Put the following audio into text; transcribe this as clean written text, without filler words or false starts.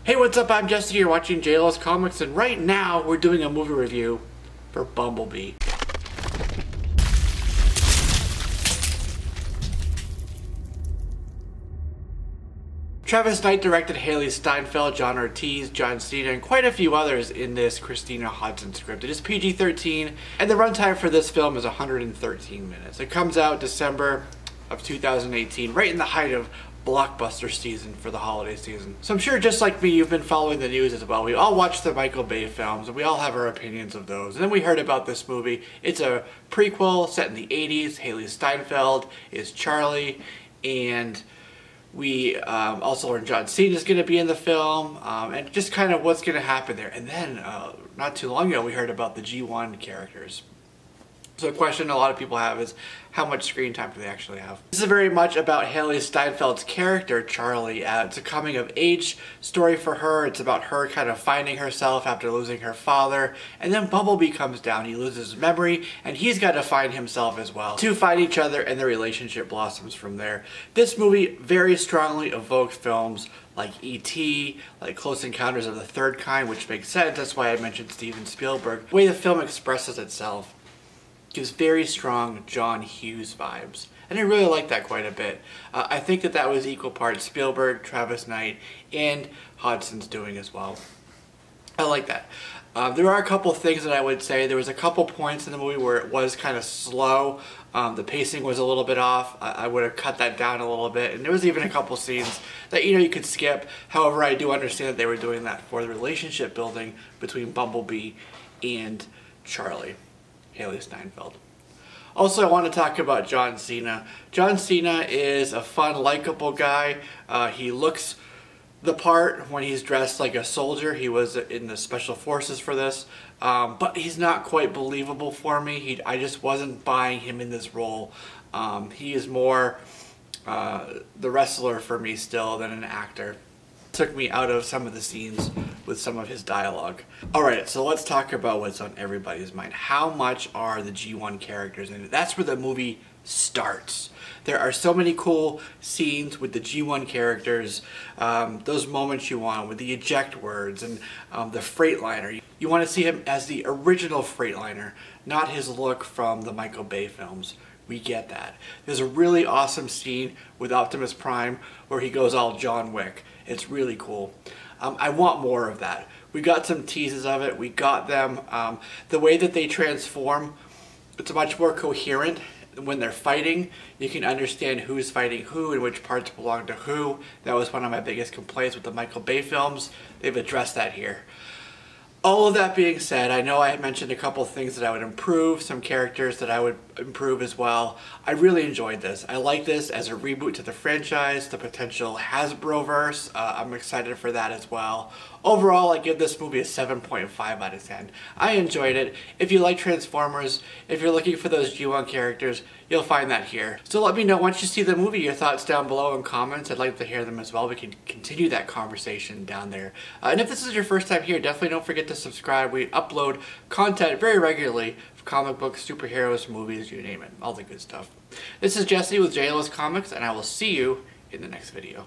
Hey, what's up? I'm Jesse. You're watching JLo's Comics, and right now we're doing a movie review for Bumblebee. Travis Knight directed Hailee Steinfeld, John Ortiz, John Cena, and quite a few others in this Christina Hodson script. It is PG-13, and the runtime for this film is 113 minutes. It comes out December of 2018, right in the height of blockbuster season for the holiday season. So I'm sure just like me, you've been following the news as well. We all watched the Michael Bay films, and we all have our opinions of those. And then we heard about this movie. It's a prequel set in the 80s. Hailee Steinfeld is Charlie, and we also learned John Cena is going to be in the film, and just kind of what's going to happen there. And then, not too long ago, we heard about the G1 characters. So the question a lot of people have is, how much screen time do they actually have? This is very much about Hailee Steinfeld's character, Charlie. It's a coming-of-age story for her. It's about her kind of finding herself after losing her father. And then Bumblebee comes down. He loses his memory, and he's got to find himself as well. Two find each other, and their relationship blossoms from there. This movie very strongly evokes films like E.T., like Close Encounters of the Third Kind, which makes sense. That's why I mentioned Steven Spielberg. The way the film expresses itself gives very strong John Hughes vibes. And I really like that quite a bit. I think that was equal parts Spielberg, Travis Knight, and Hodson's doing as well. I like that. There are a couple things that I would say. There was a couple points in the movie where it was kind of slow. The pacing was a little bit off. I would have cut that down a little bit. And there was even a couple scenes that, you could skip. However, I do understand that they were doing that for the relationship building between Bumblebee and Charlie, Hailee Steinfeld. Also, I want to talk about John Cena. John Cena is a fun, likable guy. He looks the part when he's dressed like a soldier. He was in the special forces for this, but he's not quite believable for me. I just wasn't buying him in this role. He is more the wrestler for me still than an actor. Took me out of some of the scenes with some of his dialogue. Alright, so let's talk about what's on everybody's mind. How much are the G1 characters in it? That's where the movie starts. There are so many cool scenes with the G1 characters, those moments you want with the eject words and the Freightliner. You want to see him as the original Freightliner, not his look from the Michael Bay films. We get that. There's a really awesome scene with Optimus Prime where he goes all John Wick. It's really cool. I want more of that. We got some teases of it. We got them. The way that they transform, it's much more coherent. When they're fighting, you can understand who's fighting who and which parts belong to who. That was one of my biggest complaints with the Michael Bay films. They've addressed that here. All of that being said, I know I had mentioned a couple of things that I would improve, some characters that I would improve as well. I really enjoyed this. I like this as a reboot to the franchise, the potential Hasbroverse. I'm excited for that as well. Overall, I give this movie a 7.5 out of 10. I enjoyed it. If you like Transformers, if you're looking for those G1 characters, you'll find that here. So let me know once you see the movie, your thoughts down below in comments. I'd like to hear them as well. We can continue that conversation down there. And if this is your first time here, definitely don't forget to subscribe. We upload content very regularly for comic books, superheroes, movies, you name it. All the good stuff. This is Jesse with JLo's Comics, and I will see you in the next video.